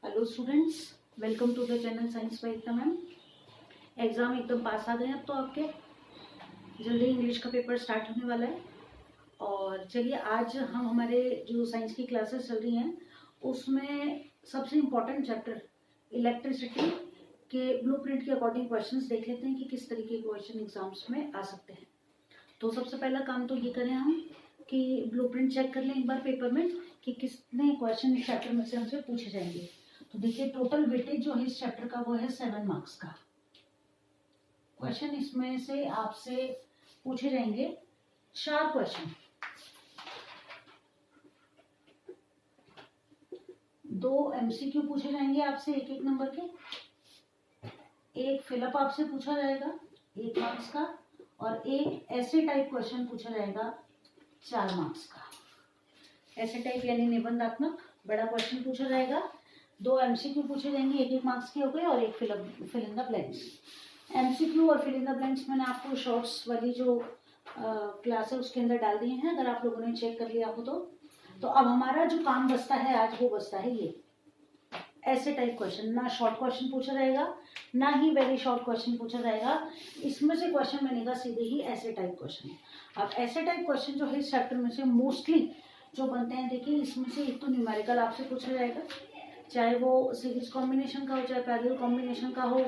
Hello students, welcome to the channel science by Ekta ma'am. Exam एकदम पास आ गए अब तो आपके। जल्दी इंग्लिश का पेपर स्टार्ट होने वाला है। और चलिए आज हम हमारे जो साइंस की क्लासेस चल रही हैं उसमें सबसे इम्पोर्टेंट चैप्टर इलेक्ट्रिसिटी के ब्लूप्रिंट के अकॉर्डिंग क्वेश्चंस देख लेते हैं कि किस तरीके के क्वेश्चन एग्जाम्स में आ सकते हैं। तो सबसे पहला काम तो ये करें हम कि ब्लूप्रिंट चेक कर लें एक बार पेपर में कि कितने क्वेश्चन इस चैप्टर में से हमसे पूछे जाएंगे। तो देखिए टोटल वेटेज जो है इस चैप्टर का वो है 7 मार्क्स का। क्वेश्चन इसमें से आपसे पूछे जाएंगे 4 क्वेश्चन, 2 एमसीक्यू पूछे जाएंगे आपसे एक एक नंबर के, एक फिलअप आपसे पूछा जाएगा 1 मार्क्स का, और एक ऐसे टाइप क्वेश्चन पूछा जाएगा 4 मार्क्स का। ऐसे टाइप यानी निबंधात्मक बड़ा क्वेश्चन पूछा जाएगा, 2 एमसीक्यू पूछे जाएंगे 1 मार्क्स के हो गए, और एक fill in the blanks. MCQ और फिल इन द ब्लैंक्स मैंने आपको शॉर्ट्स वाली जो क्लास है उसके अंदर डाल दिए हैं, अगर आप लोगों ने चेक कर लिया हो तो अब हमारा जो काम बचता है आज वो बचता है ये ऐसे टाइप क्वेश्चन। ना शॉर्ट क्वेश्चन पूछा जाएगा ना ही वेरी शॉर्ट क्वेश्चन पूछा जाएगा, इसमें से क्वेश्चन बनेगा सीधे ही ऐसे टाइप क्वेश्चन। अब ऐसे टाइप क्वेश्चन जो है इस चैप्टर में से मोस्टली जो बनते हैं, देखिए इसमें से एक तो न्यूमेरिकल आपसे पूछा जाएगा, चाहे वो सीरीज कॉम्बिनेशन का हो, चाहे पैरेलल कॉम्बिनेशन का हो,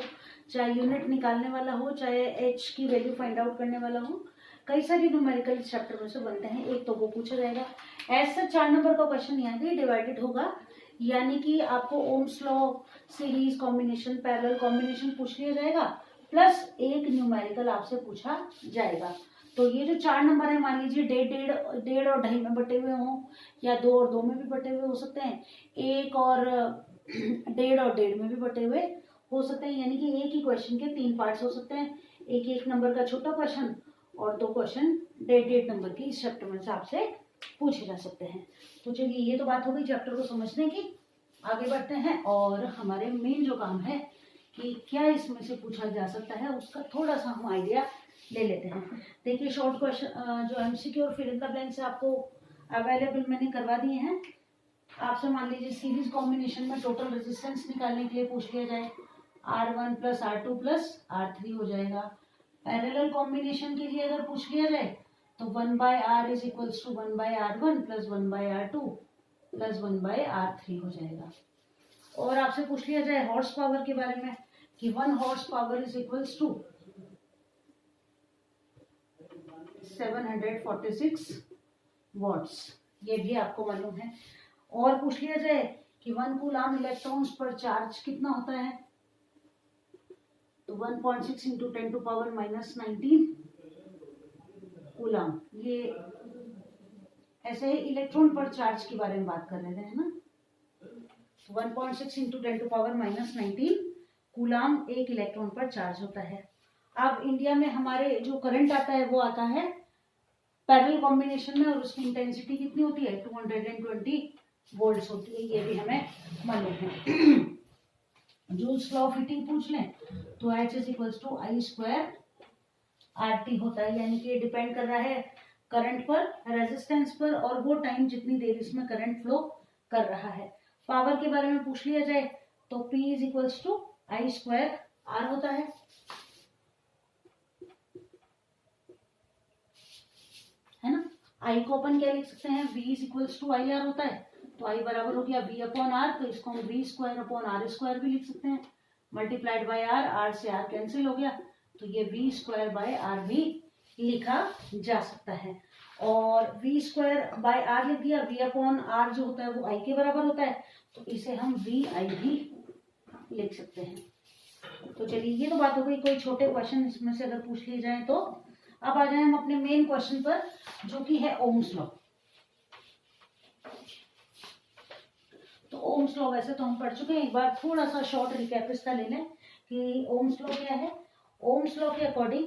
चाहे यूनिट निकालने वाला हो, चाहे एच की वैल्यू फाइंड आउट करने वाला हो। कई सारी न्यूमेरिकल इस चैप्टर में से बनते हैं, एक तो वो पूछा जाएगा। ऐसा 4 नंबर का क्वेश्चन यहाँ भी डिवाइडेड होगा, यानी कि आपको Ohm's law, series combination, parallel combination पूछ लिया जाएगा, प्लस एक न्यूमेरिकल आपसे पूछा जाएगा। तो ये जो 4 नंबर है, मान लीजिए डेढ़ और ढाई में बटे हुए हों, या 2 और 2 में भी बटे हुए हो सकते हैं, 1 और 1.5 में भी बटे हुए हो सकते हैं, यानी कि एक ही क्वेश्चन के 3 पार्ट्स हो सकते हैं, एक नंबर का छोटा क्वेश्चन और 2 क्वेश्चन 1.5 नंबर के इस चैप्टर में से आपसे पूछे जा सकते हैं। तो चलिए ये तो बात हो गई चैप्टर को समझने की। आगे बढ़ते हैं और हमारे मेन जो काम है कि क्या इसमें से पूछा जा सकता है उसका थोड़ा सा हम आइडिया ले लेते हैं। देखिए शॉर्ट क्वेश्चन जो एमसीक्यू और फिल इन द ब्लैंक्स आपको अवेलेबल मैंने करवा दिए हैं। आपसे मान लीजिए सीरीज कॉम्बिनेशन में टोटल रेजिस्टेंस निकालने के लिए पूछ लिया जाए, R1 plus R2 plus R3 हो जाएगा। पैरेलल कॉम्बिनेशन के लिए अगर पूछ लिया जाए तो 1/R is equals to 1/R1 plus 1/R2 plus 1/R3 हो जाएगा। और आपसे पूछ लिया जाए हॉर्स पावर के बारे में कि 1 horse power is equals to 746 watts, ये भी आपको मालूम है। और पूछ लिया जाए कि 1 कूलाम इलेक्ट्रॉन्स पर चार्ज कितना होता है, तो 1.6 इंटू 10 टू पावर -19 कूलाम। ये ऐसे ही इलेक्ट्रॉन पर चार्ज के बारे में बात कर रहे थे, है ना। 1.6 इंटू 10 टू पावर -19 कूलाम एक इलेक्ट्रॉन पर चार्ज होता है। अब इंडिया में हमारे जो करंट आता है वो आता है पैरेलल कॉम्बिनेशन में, और उसकी इंटेंसिटी कितनी होती है 220 वोल्ट्स होती है, ये भी हमें मालूम है। जूल्स लॉ ऑफ हीटिंग पूछ लें तो H is equals to I² RT होता है, यानी कि डिपेंड कर रहा है करंट पर, रेजिस्टेंस पर, और वो टाइम जितनी देर इसमें करंट फ्लो कर रहा है। पावर के बारे में पूछ लिया जाए तो P is equals to I² R होता है ना। I को अपन क्या लिख सकते हैं, V is equals to IR होता है, तो I बराबर हो गया V अपॉन R, तो इसको हम V² अपॉन R² भी लिख सकते हैं, मल्टीप्लाइड बाय R, R से R कैंसिल हो गया, तो ये V² बाय R भी लिखा जा सकता है। और V² बाय R लिख दिया, V अपॉन R जो होता है वो I के बराबर होता है, तो इसे हम VI भी लिख सकते हैं। तो चलिए ये तो बात हो गई कोई छोटे क्वेश्चन इसमें से अगर पूछ लिए जाए तो। अब आ जाए हम अपने मेन क्वेश्चन पर जो कि है ओम्स लॉ। तो ओम्स लॉ वैसे तो हम पढ़ चुके हैं, एक बार थोड़ा सा शॉर्ट रिकैप इसका ले लें कि ओम्स लॉ क्या है। ओम्स लॉ के अकॉर्डिंग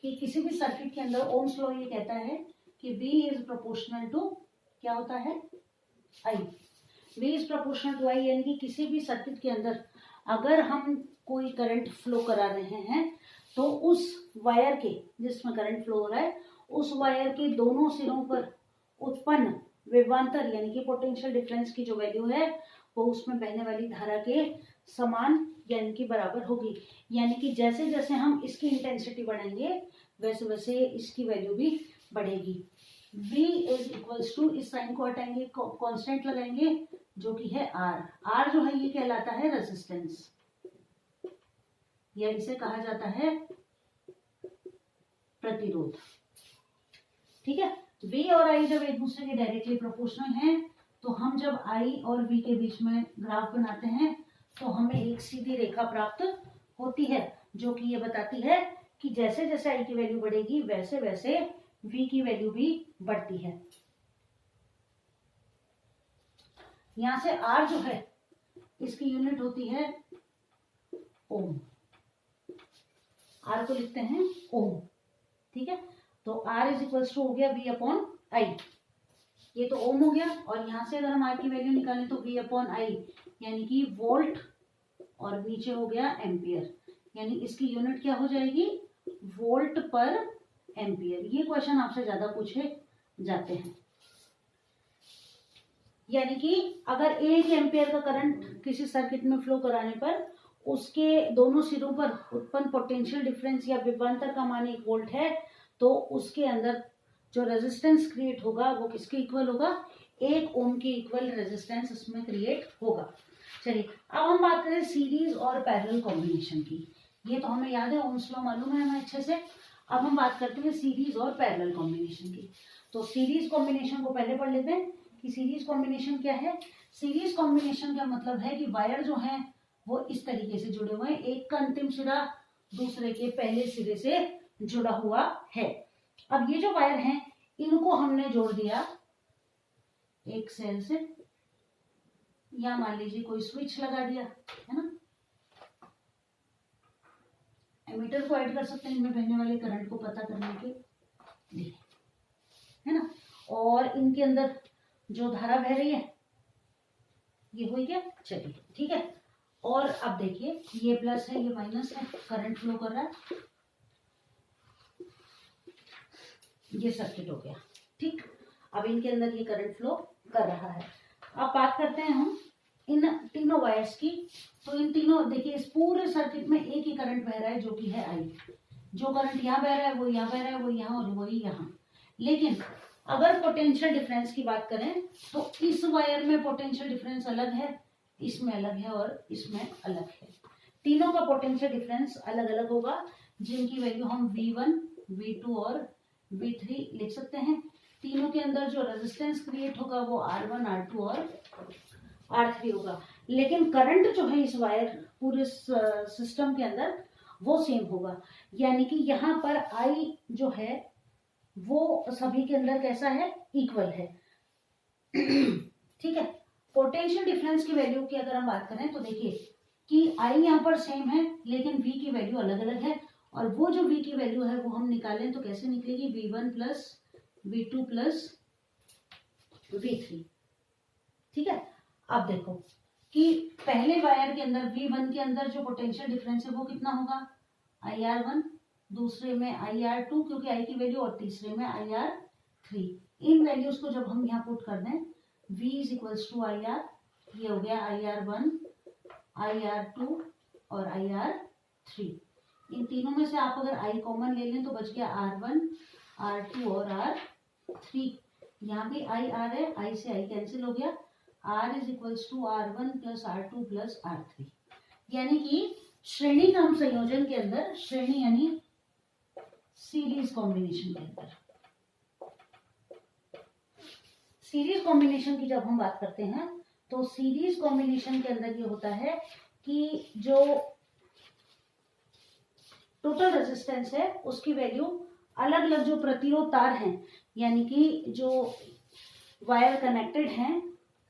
कि किसी भी सर्किट के अंदर ओम्स लॉ ये कहता है कि V इज प्रोपोर्शनल टू क्या होता है I। V is proportional to I, यानी कि किसी भी सर्किट के अंदर अगर हम कोई करंट फ्लो करा रहे हैं तो उस वायर के जिसमें करंट फ्लो हो रहा है उस वायर के दोनों सिरों पर उत्पन्न विभवांतर यानी कि पोटेंशियल डिफरेंस की जो वैल्यू है वो उसमें बहने वाली धारा के समान यानी कि बराबर होगी। यानी कि जैसे जैसे हम इसकी इंटेंसिटी बढ़ाएंगे वैसे वैसे इसकी वैल्यू भी बढ़ेगी। V इज इक्वल्स टू, इस साइन को हटाएंगे, कांस्टेंट लगाएंगे जो कि है R। R जो है ये कहलाता है रेजिस्टेंस, या इसे कहा जाता है प्रतिरोध। ठीक है, V और I जब एक दूसरे के डायरेक्टली प्रोपोर्शनल हैं तो हम जब I और V के बीच में ग्राफ बनाते हैं तो हमें एक सीधी रेखा प्राप्त होती है जो कि ये बताती है कि जैसे जैसे I की वैल्यू बढ़ेगी वैसे वैसे V की वैल्यू भी बढ़ती है। यहां से R जो है इसकी यूनिट होती है ओम। R को लिखते हैं ओम। ठीक है, तो R इज इक्वल्स टू हो गया V अपॉन आई, ये तो ओम हो गया। और यहां से अगर हम R की वैल्यू निकालें तो V अपॉन आई यानी कि वोल्ट, और नीचे हो गया एम्पियर, यानी इसकी यूनिट क्या हो जाएगी वोल्ट पर एम्पियर। ये क्वेश्चन आपसे ज्यादा पूछे जाते हैं। यानी कि अगर 1 एम्पियर का करंट किसी सर्किट में फ्लो कराने पर उसके दोनों सिरों पर उत्पन्न पोटेंशियल डिफरेंस या विभवांतर का मान 1 वोल्ट है तो उसके अंदर जो रेजिस्टेंस क्रिएट होगा वो किसके इक्वल होगा, 1 ओम के इक्वल रेजिस्टेंस इसमें क्रिएट होगा। चलिए अब हम बात करें सीरीज और पैरेलल कॉम्बिनेशन की। ये तो हमें याद है, ओम्स लॉ मालूम है हमें अच्छे से। अब हम बात करते हैं सीरीज और पैरेलल कॉम्बिनेशन की। तो सीरीज कॉम्बिनेशन को पहले पढ़ लेते हैं कि सीरीज कॉम्बिनेशन क्या है। सीरीज कॉम्बिनेशन का मतलब है कि वायर जो है वो इस तरीके से जुड़े हुए हैं, एक का अंतिम सिरा दूसरे के पहले सिरे से जुड़ा हुआ है। अब ये जो वायर हैं इनको हमने जोड़ दिया एक सेल से, या मान लीजिए कोई स्विच लगा दिया है ना, एमीटर को ऐड कर सकते हैं इनमें बहने वाले करंट को पता करने के लिए, है ना। और इनके अंदर जो धारा बह रही है ये हुई क्या, चलिए ठीक है। और अब देखिए ये प्लस है ये माइनस है, करंट फ्लो कर रहा है, ये सर्किट हो गया। ठीक, अब इनके अंदर ये करंट फ्लो कर रहा है। अब बात करते हैं हम इन तीनों वायर्स की। तो इन तीनों देखिए इस पूरे सर्किट में एक ही करंट बह रहा है जो कि है आई। जो करंट यहाँ बह रहा है वो यहाँ बह रहा है, वो यहाँ और वही यहाँ। लेकिन अगर पोटेंशियल डिफरेंस की बात करें तो इस वायर में पोटेंशियल डिफरेंस अलग है, इसमें अलग है और इसमें अलग है। तीनों का पोटेंशियल डिफरेंस अलग अलग होगा जिनकी वैल्यू हम V1, V2 और V3 लिख सकते हैं। तीनों के अंदर जो रेजिस्टेंस क्रिएट होगा वो R1, R2 और R3 होगा। लेकिन करंट जो है इस वायर पूरे सिस्टम के अंदर वो सेम होगा। यानी कि यहाँ पर I जो है वो सभी के अंदर कैसा है, इक्वल है। ठीक है, पोटेंशियल डिफरेंस की वैल्यू की अगर हम बात करें तो देखिए कि I यहाँ पर सेम है लेकिन V की वैल्यू अलग अलग है। और वो जो V की वैल्यू है वो हम निकालें तो कैसे निकलेगी, V1 plus V2 plus V3। ठीक है, अब देखो कि पहले वायर के अंदर V1 के अंदर जो पोटेंशियल डिफरेंस है वो कितना होगा, IR1, दूसरे में IR2 क्योंकि I की वैल्यू, और तीसरे में IR3। इन वैल्यूज को जब हम यहाँ पुट कर दें V is equals to IR, ये हो गया IR1, IR2 और IR3। इन तीनों में से आप अगर I कॉमन ले लें तो बच गया R1, R2 और R3। यहाँ भी I R है, I से I कैंसिल हो गया, R is equals to R1 plus R2 plus R3। यानी कि श्रेणी क्रम संयोजन के अंदर, श्रेणी यानी सीरीज कॉम्बिनेशन के अंदर, सीरीज कॉम्बिनेशन की जब हम बात करते हैं तो सीरीज कॉम्बिनेशन के अंदर ये होता है कि जो टोटल रेजिस्टेंस है उसकी वैल्यू अलग अलग जो प्रतिरोध तार हैं यानी कि जो वायर कनेक्टेड हैं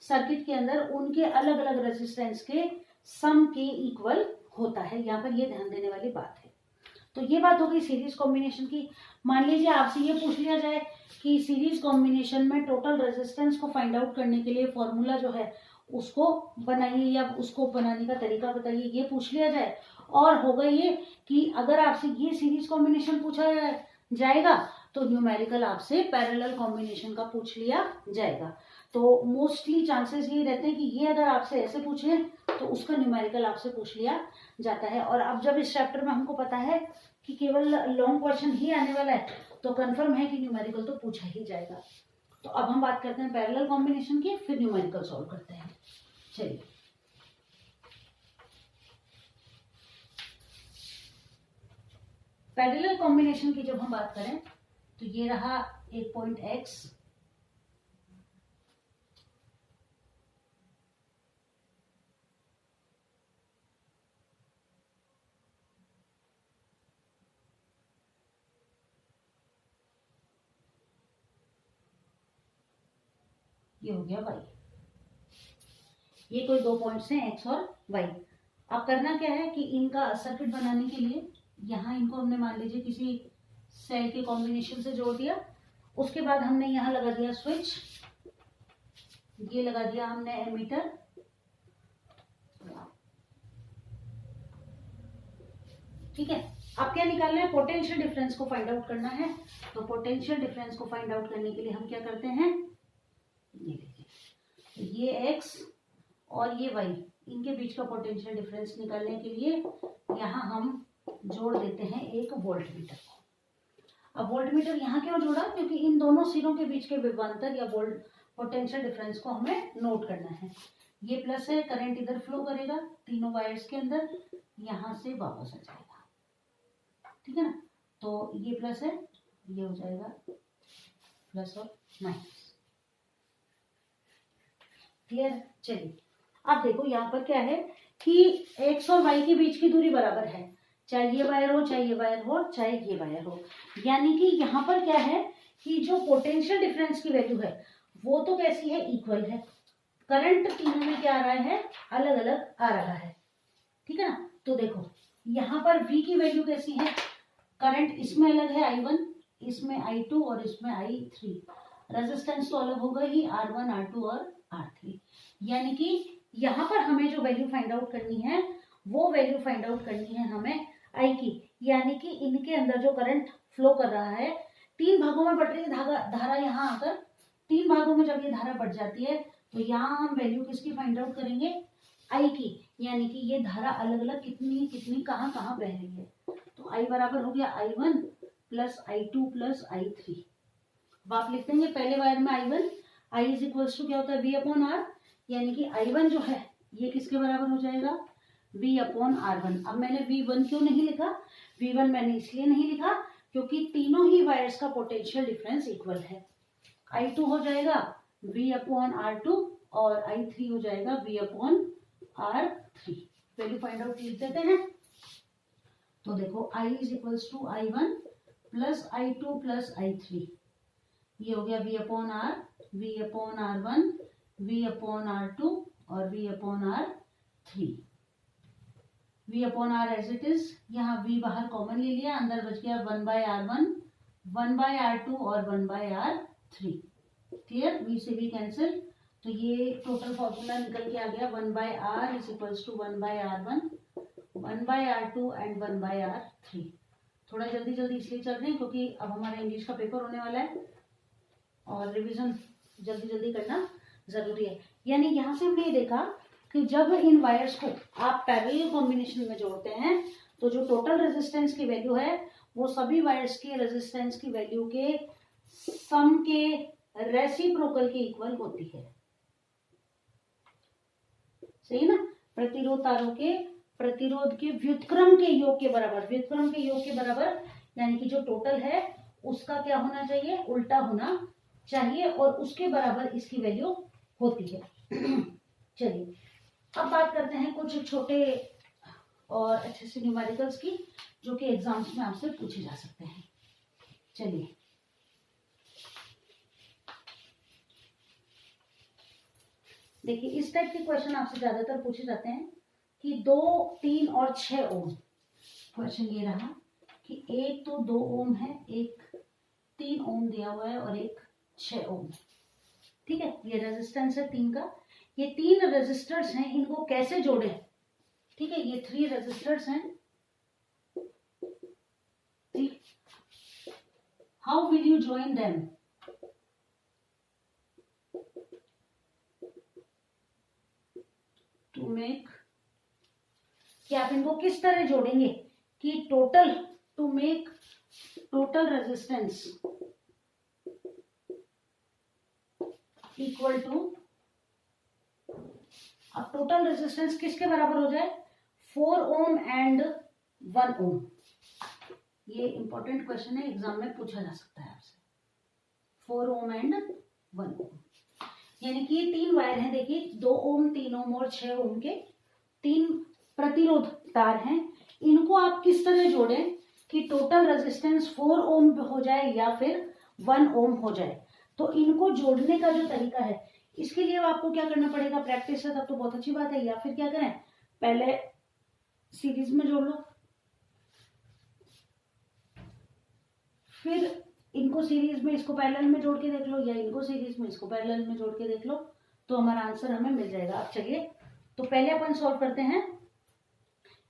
सर्किट के अंदर उनके अलग अलग रेजिस्टेंस के सम के इक्वल होता है। यहाँ पर ये ध्यान देने वाली बात है। तो ये बात हो गई सीरीज कॉम्बिनेशन की। मान लीजिए आपसे ये पूछ लिया जाए कि सीरीज कॉम्बिनेशन में टोटल रेजिस्टेंस को फाइंड आउट करने के लिए फॉर्मूला जो है उसको बनाइए या उसको बनाने का तरीका बताइए, ये पूछ लिया जाए और होगा ये कि अगर आपसे ये सीरीज कॉम्बिनेशन पूछा जाएगा तो न्यूमेरिकल आपसे पैरेलल कॉम्बिनेशन का पूछ लिया जाएगा। तो मोस्टली चांसेस ये रहते हैं कि ये अगर आपसे ऐसे पूछे तो उसका न्यूमेरिकल आपसे पूछ लिया जाता है। और अब जब इस चैप्टर में हमको पता है कि केवल लॉन्ग क्वेश्चन ही आने वाला है तो कंफर्म है कि न्यूमेरिकल तो पूछा ही जाएगा। तो अब हम बात करते हैं पैरेलल कॉम्बिनेशन की, फिर न्यूमेरिकल सॉल्व करते हैं। चलिए, पैरेलल कॉम्बिनेशन की जब हम बात करें तो ये रहा एक पॉइंट x, ये हो गया y। ये कोई दो पॉइंट्स हैं x और y। अब करना क्या है कि इनका सर्किट बनाने के लिए यहाँ इनको हमने मान लीजिए किसी सेल के कॉम्बिनेशन से जोड़ दिया। उसके बाद हमने यहाँ लगा दिया स्विच, ये लगा दिया हमने एमीटर, ठीक है। अब क्या निकालना है, पोटेंशियल डिफरेंस को फाइंड आउट करना है। तो पोटेंशियल डिफरेंस को फाइंड आउट करने के लिए हम क्या करते हैं, ये देखिए, ये x और ये y, इनके बीच का पोटेंशियल डिफरेंस निकालने के लिए यहाँ हम जोड़ देते हैं एक वोल्ट मीटर को। अब वोल्ट मीटर यहाँ क्यों जोड़ा, क्योंकि इन दोनों सिरों के बीच के विभवांतर या वोल्ट पोटेंशियल डिफरेंस को हमें नोट करना है। ये प्लस है, करंट इधर फ्लो करेगा तीनों वायर्स के अंदर, यहाँ से वापस आ जाएगा, ठीक है ना। तो ये प्लस है, ये हो जाएगा प्लस और माइनस, क्लियर। चलिए, अब देखो यहाँ पर क्या है कि x और y के बीच की दूरी बराबर है, चाहे ये वायर हो, चाहे ये वायर हो, चाहे ये वायर हो। यानी कि यहाँ पर क्या है कि जो पोटेंशियल डिफरेंस की वैल्यू है वो तो कैसी है, इक्वल है। करंट तीनों में क्या आ रहा है, अलग अलग आ रहा है, ठीक है ना। तो देखो यहाँ पर V की वैल्यू कैसी है, करंट इसमें अलग है I1, इसमें I2 और इसमें I3। रेजिस्टेंस तो अलग होगा ही, R1, R2 और R3। यानी कि यहाँ पर हमें जो वैल्यू फाइंड आउट करनी है वो वैल्यू फाइंड आउट करनी है हमें I की। यानी कि इनके अंदर जो करंट फ्लो कर रहा है, तीन भागों में बट रही धारा यहाँ आकर तीन भागों में जब ये धारा बढ़ जाती है तो यहाँ हम वैल्यू किसकी फाइंड आउट करेंगे, I की। यानी कि ये धारा अलग अलग कितनी कितनी कहाँ कहाँ बह रही है। तो I बराबर हो गया I1 plus I2 plus I3। अब आप लिख देंगे पहले वायर में I1, I is equals to क्या होता है, V अपॉन R। यानी कि I1 जो है ये किसके बराबर हो जाएगा, V अपॉन R1। अब मैंने V1 क्यों नहीं लिखा, V1 मैंने इसलिए नहीं लिखा क्योंकि तीनों ही वायर्स का पोटेंशियल डिफरेंस इक्वल है। I2 हो जाएगा V अपॉन R2 और I3 हो जाएगा V upon R3। Value find out लिख देते हैं। तो देखो I is equals to I1 plus I2 plus I3, ये हो गया V upon R, V upon R1, V upon R2 और V upon R3। V upon R as it is, यहाँ V बाहर कॉमन ले लिया, अंदर बच गया 1 बाय R1, 1 बाय R2 और 1 बाय R3। क्लियर, V से V कैंसिल, तो ये टोटल फॉर्मूला निकल के आ गया 1 by R is equals to 1 by R1, 1 by R2 and 1 by R3। थोड़ा जल्दी जल्दी इसलिए चल रहे हैं क्योंकि अब हमारा इंग्लिश का पेपर होने वाला है और रिवीजन जल्दी जल्दी करना जरूरी है। यानी यहाँ से हमने ये देखा कि जब इन वायर्स को आप पैरेलल कॉम्बिनेशन में जोड़ते हैं तो जो टोटल रेजिस्टेंस की वैल्यू है वो सभी वायर्स के रेजिस्टेंस की वैल्यू के सम के रेसिप्रोकल के इक्वल होती है। सही ना, प्रतिरोध तारों के प्रतिरोध के व्युत्क्रम के योग के बराबर, व्युत्क्रम के योग के बराबर, यानी कि जो टोटल है उसका क्या होना चाहिए, उल्टा होना चाहिए और उसके बराबर इसकी वैल्यू होती है। चलिए, अब बात करते हैं कुछ छोटे और अच्छे से न्यूमेरिकल्स की जो कि एग्जाम्स में आपसे पूछे जा सकते हैं। चलिए, देखिए इस टाइप के क्वेश्चन आपसे ज्यादातर पूछे जाते हैं कि 2, 3 और 6 ओम। क्वेश्चन ये रहा कि एक तो 2 ओम है, एक 3 ओम दिया हुआ है और एक 6 ओम है, ठीक है। ये रेजिस्टेंस है 3 का, ये 3 रेजिस्टर्स हैं, इनको कैसे जोड़े, ठीक है। ये 3 रेजिस्टर्स हैं, how will you join them, to make, कि आप इनको किस तरह जोड़ेंगे कि total, to make total resistance equal to, अब टोटल रेजिस्टेंस किसके बराबर हो जाए, 4 ओम एंड 1 ओम। ये इंपॉर्टेंट क्वेश्चन है, एग्जाम में पूछा जा सकता है आपसे, 4 ओम एंड 1 ओम। यानी कि ये 3 वायर हैं, देखिए 2 ओम, 3 ओम और 6 ओम के 3 प्रतिरोध तार हैं। इनको आप किस तरह जोड़ें कि टोटल रेजिस्टेंस 4 ओम हो जाए या फिर 1 ओम हो जाए। तो इनको जोड़ने का जो तरीका है, इसके लिए आपको क्या करना पड़ेगा, प्रैक्टिस है तब तो बहुत अच्छी बात है, या फिर क्या करें, पहले सीरीज में जोड़ लो, फिर इनको सीरीज में इसको पैरेलल में जोड़ के देख लो, या इनको सीरीज में इसको पैरेलल में जोड़ के देख लो, तो हमारा आंसर हमें मिल जाएगा। अब चलिए तो पहले अपन सॉल्व करते हैं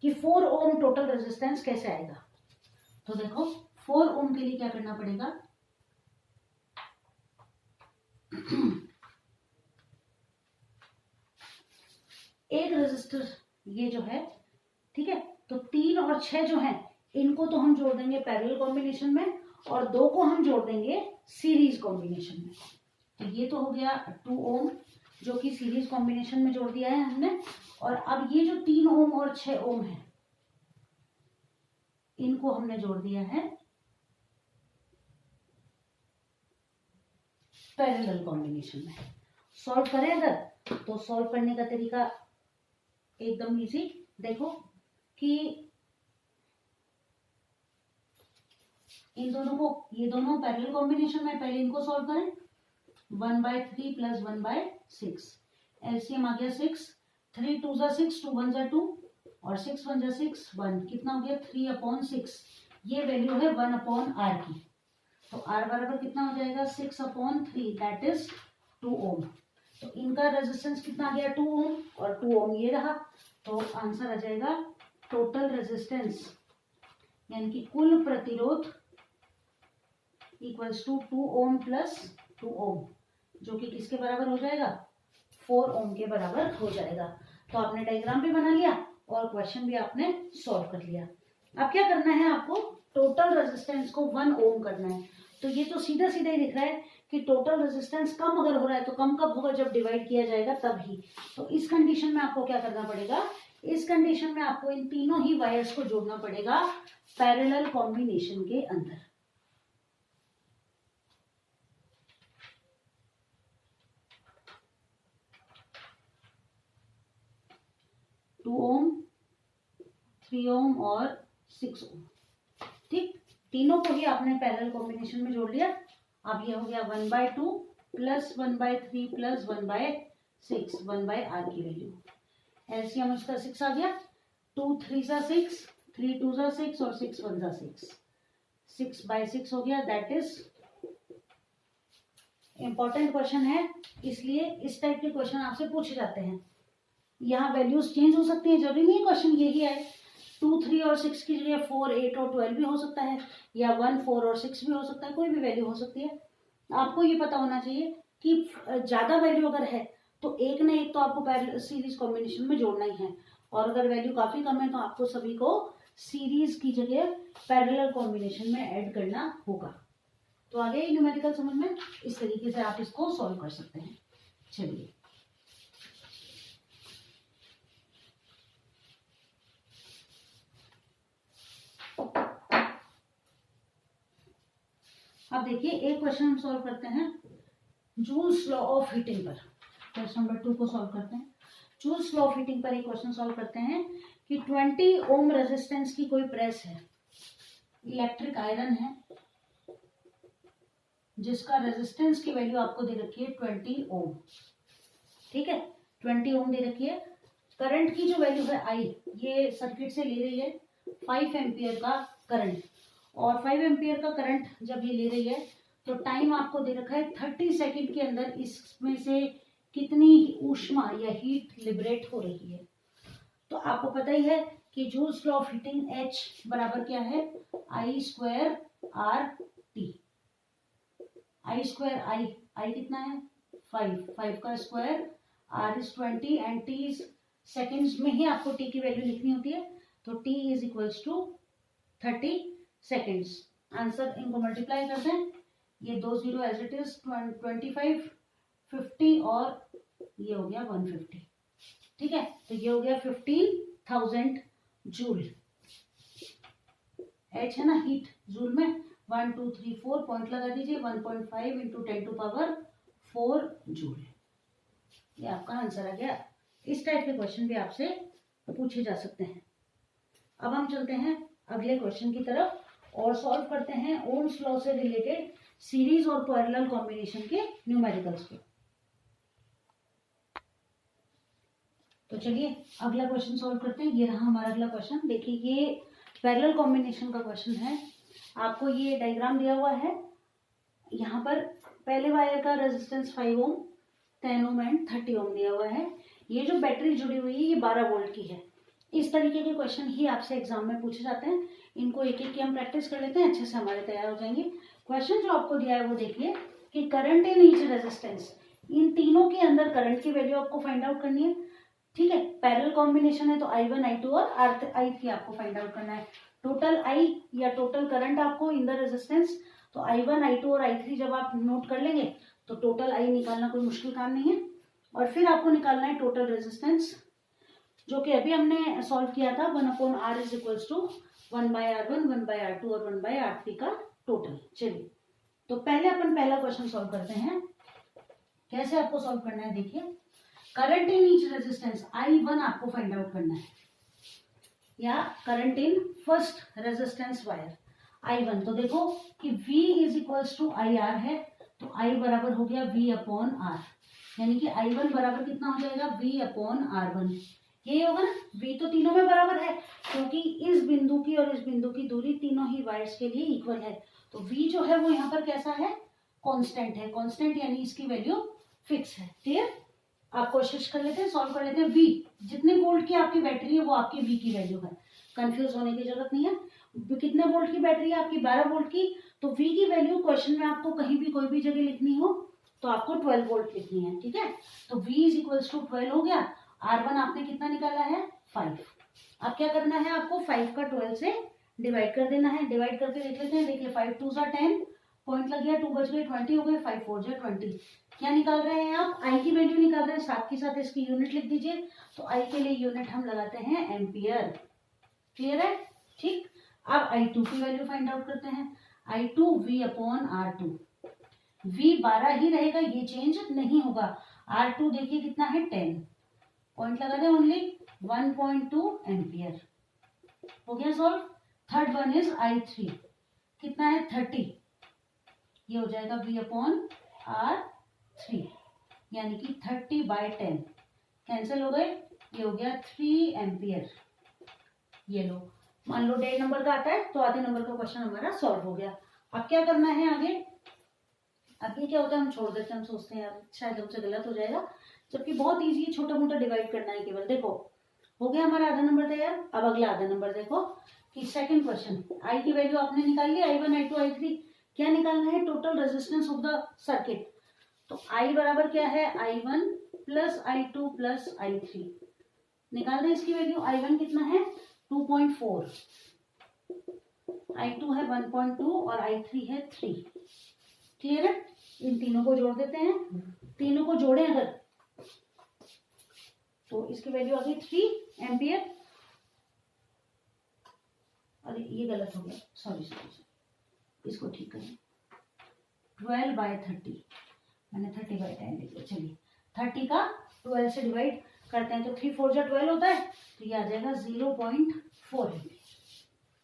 कि 4 ओम टोटल रेजिस्टेंस कैसे आएगा। तो देखो 4 ओम के लिए क्या करना पड़ेगा, एक रेजिस्टर ये जो है, ठीक है, तो 3 और 6 जो है इनको तो हम जोड़ देंगे पैरेलल कॉम्बिनेशन में, और 2 को हम जोड़ देंगे सीरीज कॉम्बिनेशन में। तो ये तो हो गया 2 ओम जो कि सीरीज कॉम्बिनेशन में जोड़ दिया है हमने, और अब ये जो 3 ओम और 6 ओम है इनको हमने जोड़ दिया है पैरेलल कॉम्बिनेशन में। सॉल्व करें अगर, तो सॉल्व करने का तरीका एकदम इजी, देखो कि इन दोनों को, ये दोनों पैरेलल कॉम्बिनेशन में, पहले इनको सॉल्व करें, 1/3 प्लस 1/6, एलसीएम आ गया 6, 3 2 जा 6, 2 1 जा 2 और 6 1 जा 6, 1, कितना हो गया 3/6, ये वैल्यू है 1/r की। तो r बराबर कितना हो जाएगा 6/3, दैट इज 2 ओम। तो इनका रेजिस्टेंस कितना आ गया 2 ओम, और 2 ओम ये रहा, तो आंसर आ जाएगा टोटल रेजिस्टेंस यानी कि कुल प्रतिरोध इक्वल्स टू 2 ओम प्लस 2 ओम, जो कि किसके बराबर हो जाएगा 4 ओम के बराबर हो जाएगा। तो आपने डायग्राम भी बना लिया और क्वेश्चन भी आपने सॉल्व कर लिया। अब क्या करना है आपको, टोटल रेजिस्टेंस को 1 ओम करना है। तो ये तो सीधा सीधा ही दिख रहा है कि टोटल रेजिस्टेंस कम अगर हो रहा है तो कम कब होगा, जब डिवाइड किया जाएगा तब ही। तो इस कंडीशन में आपको क्या करना पड़ेगा, इस कंडीशन में आपको इन तीनों ही वायर्स को जोड़ना पड़ेगा पैरेलल कॉम्बिनेशन के अंदर। टू ओम, 3 ओम और 6 ओम, ठीक, तीनों को ही आपने पैरेलल कॉम्बिनेशन में जोड़ लिया। अब ये हो गया 1/2 प्लस 1/3 प्लस 1/6, 1/r की वैल्यू, एलसीएम इसका 6 आ गया, 2 3 जा 6, 3 2 जा 6 और 6 1 जा 6, 6/6 हो गया, दैट इज इंपॉर्टेंट क्वेश्चन है, इसलिए इस टाइप के क्वेश्चन आपसे पूछे जाते हैं। यहाँ वैल्यूज चेंज हो सकती है, जरूरी नहीं है क्वेश्चन यही है, 2 3 और 6 की जगह 4 8 और 12 भी हो सकता है, या 1 4 और 6 भी हो सकता है, कोई भी वैल्यू हो सकती है। आपको ये पता होना चाहिए कि ज्यादा वैल्यू अगर है तो एक ना एक तो आपको सीरीज कॉम्बिनेशन में जोड़ना ही है, और अगर वैल्यू काफी कम है तो आपको सभी को सीरीज की जगह पैरेलल कॉम्बिनेशन में ऐड करना होगा। तो आगे न्यूमेरिकल समझ में, इस तरीके से आप इसको सॉल्व कर सकते हैं। चलिए अब देखिए एक क्वेश्चन हम सॉल्व करते हैं जूल्स लॉ ऑफ हीटिंग पर। क्वेश्चन नंबर 2 को सॉल्व करते हैं। जूल्स लॉ ऑफ हीटिंग पर एक क्वेश्चन सॉल्व करते हैं कि 20 ओम रेजिस्टेंस की कोई प्रेस है, इलेक्ट्रिक आयरन है, जिसका रेजिस्टेंस की वैल्यू आपको दे रखी है 20 ओम, ठीक है, 20 ओम दे रखी है। करंट की जो वैल्यू है आई, ये सर्किट से ले रही है 5 एम्पियर का करंट, और 5 एम्पियर का करंट जब ये ले रही है तो टाइम आपको दे रखा है 30 सेकंड के अंदर इसमें से कितनी ऊष्मा या हीट लिबरेट हो रही है। तो आपको पता ही है कि joules law of heating H बराबर क्या है, I² RT, आई स्क्वायर आई कितना है 5 का square, R is 20 and T is seconds में ही आपको टी की वैल्यू लिखनी होती है, तो T is equals to 30 seconds. Answer इनको मल्टीप्लाई करते हैं, ये 2 0 एज इट इज 25 50 और ये हो गया 150। ठीक है, तो ये हो गया 15,000 जूल। एच है ना हीट, जूल में 1 2 3 4 पॉइंट लगा दीजिए, 1.5 इंटू 10⁴ जूल। ये आपका आंसर आ गया। इस टाइप के क्वेश्चन भी आपसे पूछे जा सकते हैं। अब हम चलते हैं अगले क्वेश्चन की तरफ और सॉल्व करते हैं ओम्स लॉ से रिलेटेड सीरीज और पैरेलल कॉम्बिनेशन के न्यूमेरिकल्स को। तो चलिए अगला क्वेश्चन सॉल्व करते हैं। ये रहा हमारा अगला क्वेश्चन। देखिए ये पैरेलल कॉम्बिनेशन का क्वेश्चन है। आपको ये डायग्राम दिया हुआ है। यहाँ पर पहले वायर का रेजिस्टेंस 5 ओम, 10 ओम एंड 30 ओम दिया हुआ है। ये जो बैटरी जुड़ी हुई है ये 12 वोल्ट की है। इस तरीके के क्वेश्चन ही आपसे एग्जाम में पूछे जाते हैं। इनको एक एक की हम प्रैक्टिस कर लेते हैं, अच्छे से हमारे तैयार हो जाएंगे। क्वेश्चन जो आपको दिया है वो देखिए कि करंट इन ईच रेजिस्टेंस, इन तीनों के अंदर करंट की वैल्यू आपको फाइंड आउट करनी है। ठीक है, पैरेलल कॉम्बिनेशन है तो I1 I2 और I3 आपको फाइंड आउट करना है। टोटल I या टोटल करंट आपको इन द रेजिस्टेंस, तो I1 I2 और I3 जब आप नोट कर लेंगे तो टोटल I निकालना कोई मुश्किल काम नहीं है। और फिर आपको निकालना है टोटल रेजिस्टेंस, जो कि अभी हमने सॉल्व किया था 1/R is equals to 1/R1 1/R2 और 1/R3 का टोटल। चलिए तो पहले अपन पहला क्वेश्चन सॉल्व करते हैं। कैसे आपको सॉल्व करना है देखिए, current in each resistance I1 आपको फाइंड आउट करना है, या current in first resistance wire I1। तो देखो कि V is equals to IR है, तो I बराबर हो गया V/R, यानी कि I1 बराबर कितना हो जाएगा V/R1। ये होगा ना, V तो तीनों में बराबर है क्योंकि इस बिंदु की और इस बिंदु की दूरी तीनों ही वायर्स के लिए इक्वल है। तो V जो है वो यहाँ पर कैसा है, कांस्टेंट है। कांस्टेंट यानी इसकी वैल्यू फिक्स है। क्लियर, आप कोशिश कर लेते हैं, सॉल्व कर लेते हैं। V जितने वोल्ट की आपकी बैटरी है वो आपकी V की वैल्यू है, कंफ्यूज होने की जरूरत नहीं है। कितने वोल्ट की बैटरी है आपकी, 12 वोल्ट की, तो V की वैल्यू क्वेश्चन में आपको कहीं भी कोई भी जगह लिखनी हो तो आपको 12 वोल्ट लिखनी है। ठीक है, तो V इज इक्वल्स टू 12 हो गया। R1 आपने कितना निकाला है 5। अब क्या करना है, आपको 5 का 12 से डिवाइड कर देना है। डिवाइड करके देख लेते हैं। देखिए 5 2 10 पॉइंट लग गया, 2 बच गए, 20 हो गए, 5 4 20। क्या निकाल रहे हैं आप, I की वैल्यू निकाल रहे हैं, साथ के साथ इसकी यूनिट लिख दीजिए। तो I के लिए यूनिट हम लगाते हैं एम्पियर। क्लियर है, ठीक। अब I2 की वैल्यू फाइंड आउट करते हैं। I2 V/R2, V 12 ही रहेगा, ये चेंज नहीं होगा। R2 देखिए कितना है 10, पॉइंट लगा दें ओनली 1.2 एम्पियर। हो गया solve. Third one is I3, कितना है 30, ये हो जाएगा V/R3, यानी कि 30/10 कैंसिल हो गए, ये हो गया 3 एम्पियर। ये लो, मान लो 1.5 नंबर का आता है तो आधे नंबर का क्वेश्चन हमारा सॉल्व हो गया। अब क्या करना है आगे, अभी क्या होता है हम छोड़ देते हैं, हम सोचते हैं यार शायद हमसे गलत हो जाएगा, जबकि बहुत इजी है, छोटा मोटा डिवाइड करना है केवल। देखो हो गया हमारा आधा नंबर तैयार। अब अगला आधा नंबर देखो कि सेकंड क्वेश्चन, I की वैल्यू आपने निकाल ली, I1 I2 I3। क्या निकालना है, total resistance of the circuit. तो I बराबर क्या है, I1 plus I2 plus I3। निकाल दें इसकी वैल्यू। I1 कितना है 2.4, I2 है 1.2 और I3 है 3। क्लियर है, इन तीनों को जोड़ देते हैं। तीनों को जोड़ें अगर तो इसकी वैल्यू आ गई 3 एम्पियर। अरे ये गलत हो गया, सॉरी, इसको ठीक करें। 12/30, मैंने 30/10 लिख लिया। चलिए 30 का 12 से डिवाइड करते हैं तो 3 4 जा 12 होता है, तो ये आ जाएगा 0.4 एम्पियर।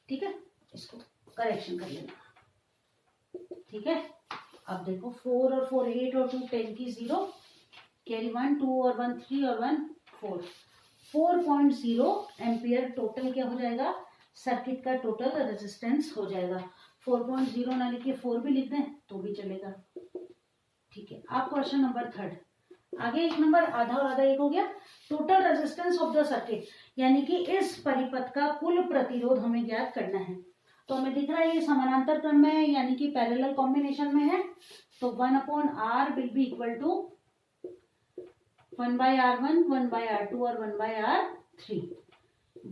ठीक है, इसको करेक्शन कर लेना। ठीक है, अब देखो 4 और 4 8 और 2 10 की 0, कैरी 1 2 और 1 3 और 1 4, 4.0 एम्पियर टोटल क्या हो जाएगा, सर्किट का टोटल रेजिस्टेंस हो जाएगा। 4.0 ना लिखिए 4 भी लिख दें तो भी चलेगा। ठीक है, आप क्वेश्चन नंबर थर्ड, आगे एक नंबर आधा और आधा एक हो गया। Total resistance of the circuit, यानी कि इस परिपथ का कुल प्रतिरोध हमें ज्ञात करना है। तो हमें दिख रहा है ये समानांतर क्रम में है, यानी कि पैरेलल कॉम्बिनेशन में है। तो 1/r will be equal to 1/r1, 1/r2 और 1/r3।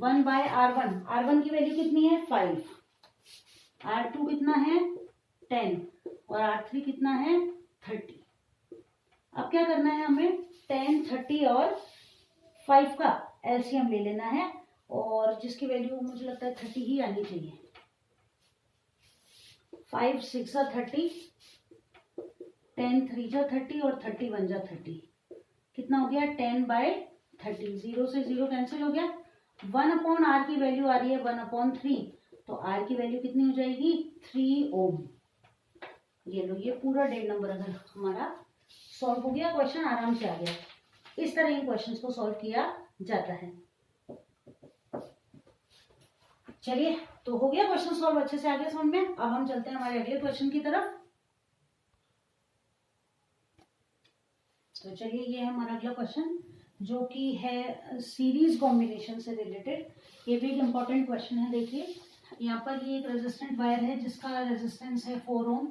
1/r1, r1 की वैल्यू कितनी है 5, r2 कितना है 10 और r3 कितना है 30। अब क्या करना है हमें 10, 30 और 5 का एलसीएम ले लेना है और जिसकी वैल्यू मुझे लगता है 30 ही आनी चाहिए। 5 6 जा 30, 10 3 जा 30 और 31 जा 30। कितना हो गया 10/30। 0 से 0 कैंसिल हो गया। 1/r की वैल्यू आ रही है 1/3, तो r की वैल्यू कितनी हो जाएगी 3 ओम। ये लो, ये पूरा 1.5 नंबर अगर हमारा सॉल्व हो गया, क्वेश्चन आराम से आ गया। इस तरह इन क्वेश्चंस को सॉल्व किया जाता है। चलिए, तो हो गया क्वेश्चन सॉल्व, अच्छे से आ गया समझ में। अब हम चलते हैं हमारे अगले क्वेश्चन की तरफ। तो चलिए, ये है हमारा अगला क्वेश्चन जो कि है सीरीज कॉम्बिनेशन से रिलेटेड। ये भी एक इम्पॉर्टेंट क्वेश्चन है। देखिए यहाँ पर ये एक रेजिस्टेंट वायर है जिसका रेजिस्टेंस है 4 ओम।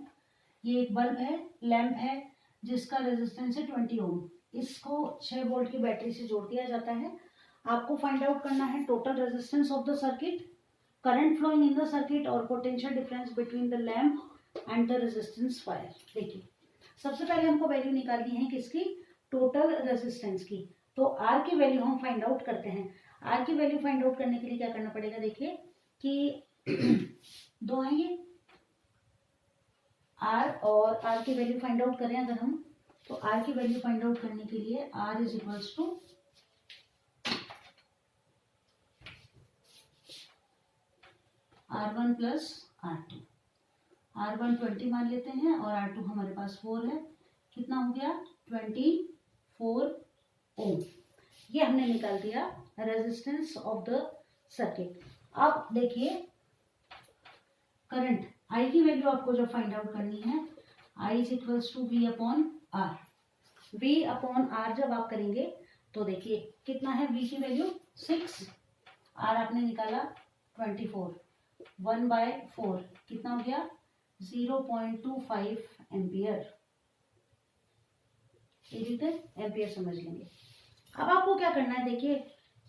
ये एक बल्ब है, लैंप है जिसका रेजिस्टेंस है 20 ओम। इसको 6 वोल्ट की बैटरी से जोड़ दिया जाता है। आपको फाइंड आउट करना है total resistance of the circuit, current flowing in the circuit और potential difference between the lamp and the resistance wire. देखिए, सबसे पहले हमको वैल्यू निकालनी है किसकी, टोटल रेजिस्टेंस की। तो आर की वैल्यू हम फाइंड आउट करते हैं। आर की वैल्यू फाइंड आउट करने के लिए क्या करना पड़ेगा, देखिए कि दो हैं ये आर, और आर की वैल्यू फाइंड आउट करें अगर हम, तो आर की वैल्यू फाइंड आउट करने के लिए R is equals to R1 plus R2। R1 20 मान लेते हैं और R2 हमारे पास 4 है। कितना हो गया 24 ओम। ये हमने निकाल दिया रेजिस्टेंस ऑफ द सर्किट। अब देखिए करंट I की वैल्यू आपको जो फाइंड आउट करनी है, I is equals to V upon R। V upon R जब आप करेंगे तो देखिए कितना है, V की वैल्यू 6, R आपने निकाला 24, 1/4 कितना हो गया 0.25 एम्पियर। ये रीते एम्पियर समझ लेंगे। अब आपको क्या करना है, देखिए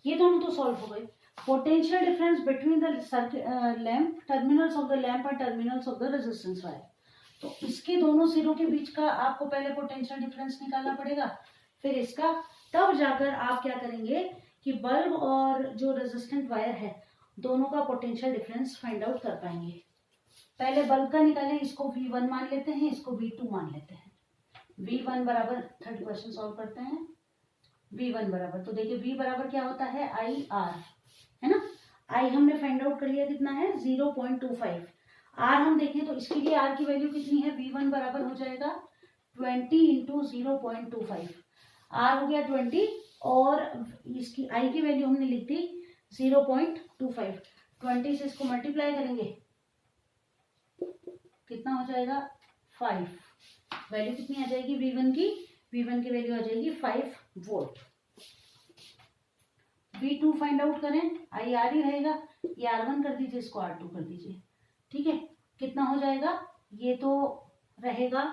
ये दोनों तो सॉल्व हो गए। Potential difference between the lamp, terminals of the lamp and terminals of the resistance wire. तो इसके दोनों सिरों के बीच का आपको पहले पोटेंशियल डिफरेंस निकालना पड़ेगा, फिर इसका, तब जाकर आप क्या करेंगे कि बल्ब और जो रेजिस्टेंट वायर है दोनों का पोटेंशियल डिफरेंस फाइंड आउट कर पाएंगे। पहले बल्ब का निकालें, इसको V1 मान लेते हैं, इसको V2 मान लेते हैं। V1 बराबर, थर्ड क्वेश्चन सॉल्व करते हैं। V1 बराबर, तो देखिए V बराबर क्या होता है IR, है ना। I हमने फाइंड आउट कर लिया, कितना है 0.25। R हम देखें तो इसके लिए R की वैल्यू कितनी है, V1 बराबर हो जाएगा 20 इंटू 0.25। R हो गया 20 और इसकी I की वैल्यू हमने लिख दी 0.25। 20 से इसको मल्टीप्लाई करेंगे कितना हो जाएगा 5। वैल्यू कितनी आ जाएगी V1 की, V1 की वैल्यू आ जाएगी 5 वोल्ट। V2 फाइंड आउट करें, IR ही रहेगा, ये R1 कर दीजिए, इसको R2 कर दीजिए, ठीक है। कितना हो जाएगा, ये तो रहेगा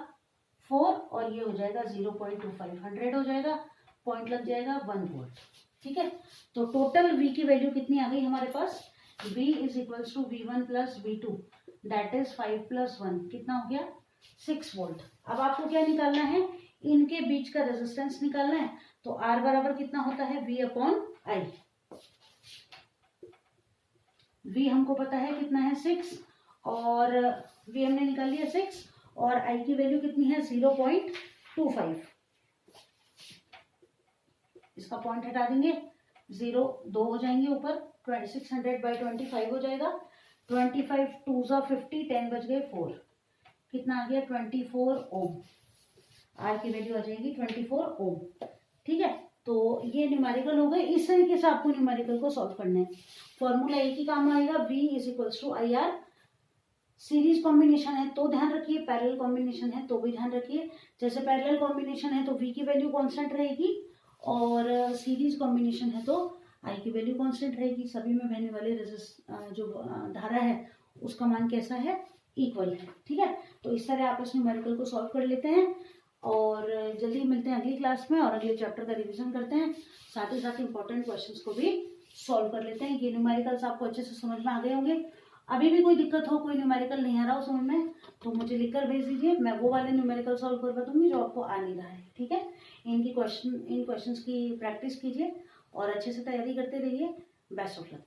4 और ये हो जाएगा 0.25, 100 हो जाएगा, पॉइंट लग जाएगा 1 वोल्ट, ठीक है। तो टोटल V की वैल्यू कितनी आ गई हमारे पास, V is equals to V1 plus V2 that is 5 plus 1, कितना हो गया 6 वोल्ट। अब आपको क्या निकालना है, इनके बीच का रेजिस्टेंस निकालना है। तो R बराबर कितना होता है V अपॉन I। V हमको पता है कितना है 6 और V हमने निकाल लिया 6 और I की वैल्यू कितनी है 0.25। इसका पॉइंट हटा देंगे, 0 2 हो जाएंगे ऊपर, 600/25 हो जाएगा। 25 2 जा 50, 10 बच गए 4, कितना आ गया 24 ओम। R की वैल्यू आ जाएगी 24 ओम, ठीक है। तो ये न्यूमेरिकल हो गए। इस तरीके से आपको न्यूमेरिकल को सॉल्व करना है। फॉर्मूला एक ही काम आएगा, V is equals to IR। Series combination है तो ध्यान रखिए, पैरेलल कॉम्बिनेशन है तो भी ध्यान रखिए। जैसे पैरेलल कॉम्बिनेशन है तो V की वैल्यू कांस्टेंट रहेगी और सीरीज कॉम्बिनेशन है तो I की वैल्यू कांस्टेंट रहेगी। सभी में बहने वाले जो धारा है उसका मान कैसा है, इक्वल है। ठीक है, तो इस तरह आप इस न्यूमेरिकल को सॉल्व कर लेते हैं और जल्दी मिलते हैं अगली क्लास में और अगले चैप्टर का रिवीजन करते हैं, साथ ही साथ इंपॉर्टेंट क्वेश्चंस को भी सॉल्व कर लेते हैं। ये न्यूमेरिकल्स आपको अच्छे से समझ में आ गए होंगे। अभी भी कोई दिक्कत हो, कोई न्यूमेरिकल नहीं आ रहा हो समझ में, तो मुझे लिखकर भेज दीजिए, मैं वो वाले न्यूमेरिकल सॉल्व करवा दूंगी जो आपको आ नहीं रहा है। ठीक है, इन क्वेश्चंस की प्रैक्टिस कीजिए और अच्छे से तैयारी करते रहिए। Best of luck.